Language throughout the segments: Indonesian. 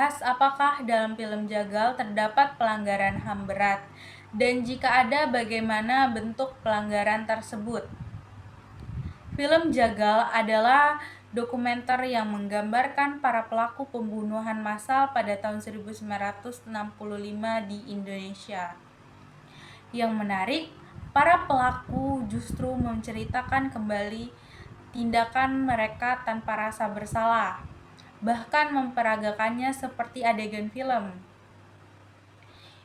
membahas apakah dalam film Jagal terdapat pelanggaran HAM berat, dan jika ada bagaimana bentuk pelanggaran tersebut. Film Jagal adalah dokumenter yang menggambarkan para pelaku pembunuhan massal pada tahun 1965 di Indonesia. Yang menarik, para pelaku justru menceritakan kembali tindakan mereka tanpa rasa bersalah, bahkan memperagakannya seperti adegan film.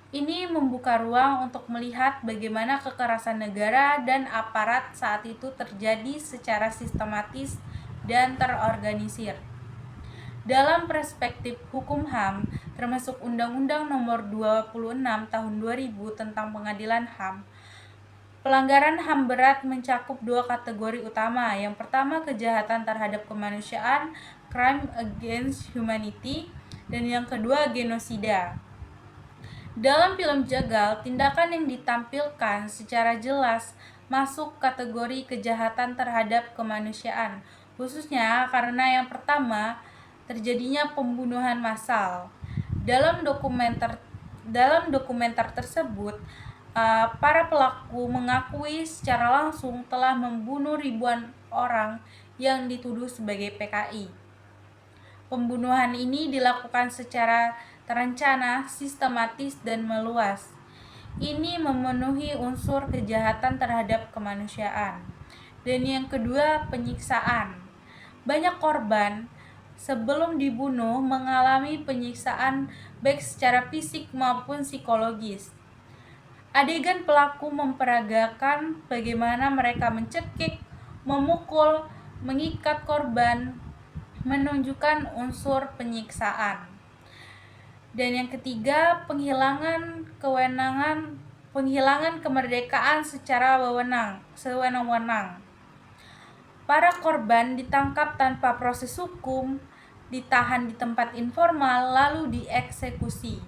Ini membuka ruang untuk melihat bagaimana kekerasan negara dan aparat saat itu terjadi secara sistematis dan terorganisir. Dalam perspektif hukum HAM, termasuk Undang-Undang Nomor 26 Tahun 2000 tentang Pengadilan HAM, pelanggaran HAM berat mencakup dua kategori utama. Yang pertama, kejahatan terhadap kemanusiaan, crime against humanity, dan yang kedua, genosida. Dalam film Jagal, tindakan yang ditampilkan secara jelas masuk kategori kejahatan terhadap kemanusiaan, khususnya karena yang pertama, terjadinya pembunuhan massal. Dalam dokumenter tersebut, para pelaku mengakui secara langsung telah membunuh ribuan orang yang dituduh sebagai PKI. Pembunuhan ini dilakukan secara terencana, sistematis, dan meluas. Ini memenuhi unsur kejahatan terhadap kemanusiaan. Dan yang kedua, penyiksaan. Banyak korban sebelum dibunuh mengalami penyiksaan baik secara fisik maupun psikologis. Adegan pelaku memperagakan bagaimana mereka mencekik, memukul, mengikat korban, menunjukkan unsur penyiksaan. Dan yang ketiga, penghilangan kemerdekaan secara sewenang-wenang. Para korban ditangkap tanpa proses hukum, ditahan di tempat informal, lalu dieksekusi.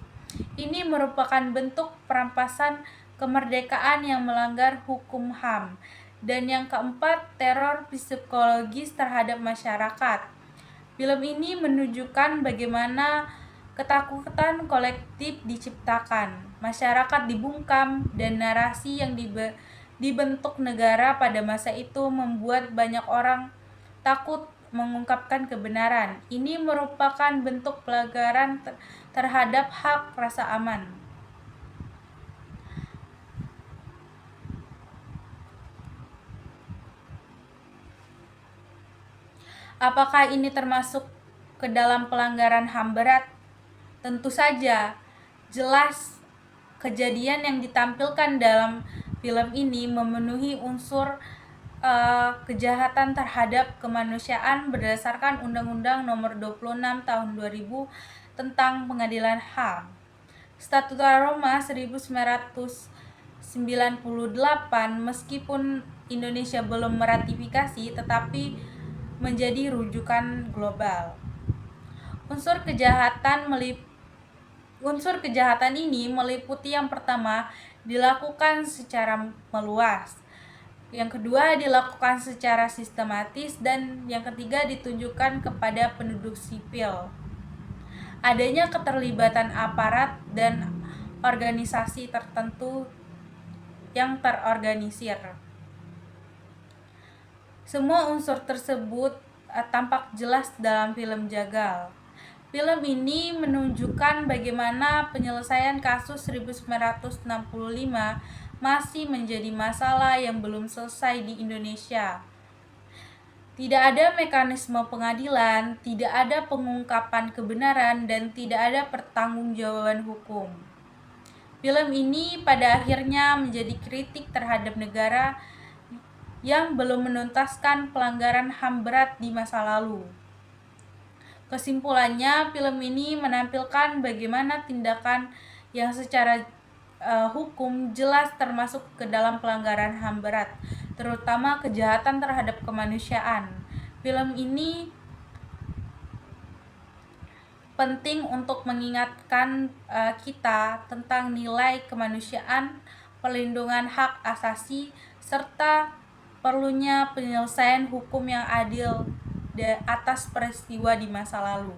Ini merupakan bentuk perampasan kemerdekaan yang melanggar hukum HAM. Dan yang keempat, teror psikologis terhadap masyarakat. Film ini menunjukkan bagaimana ketakutan kolektif diciptakan, masyarakat dibungkam, dan narasi yang dibentuk negara pada masa itu membuat banyak orang takut mengungkapkan kebenaran. Ini merupakan bentuk pelanggaran terhadap hak rasa aman. Apakah ini termasuk ke dalam pelanggaran HAM berat? Tentu saja. Jelas kejadian yang ditampilkan dalam film ini memenuhi unsur kejahatan terhadap kemanusiaan berdasarkan Undang-Undang Nomor 26 Tahun 2000 tentang Pengadilan HAM. Statuta Roma 1998, meskipun Indonesia belum meratifikasi, tetapi menjadi rujukan global. Unsur kejahatan ini meliputi yang pertama, dilakukan secara meluas. Yang kedua, dilakukan secara sistematis, dan yang ketiga, ditunjukkan kepada penduduk sipil. Adanya keterlibatan aparat dan organisasi tertentu yang terorganisir. Semua unsur tersebut tampak jelas dalam film Jagal. Film ini menunjukkan bagaimana penyelesaian kasus 1965 masih menjadi masalah yang belum selesai di Indonesia. Tidak ada mekanisme pengadilan, tidak ada pengungkapan kebenaran, dan tidak ada pertanggungjawaban hukum. Film ini pada akhirnya menjadi kritik terhadap negara yang belum menuntaskan pelanggaran HAM berat di masa lalu. Kesimpulannya, film ini menampilkan bagaimana tindakan yang secara hukum jelas termasuk ke dalam pelanggaran HAM berat, terutama kejahatan terhadap kemanusiaan. Film ini penting untuk mengingatkan kita tentang nilai kemanusiaan, perlindungan hak asasi, serta perlunya penyelesaian hukum yang adil atas peristiwa di masa lalu.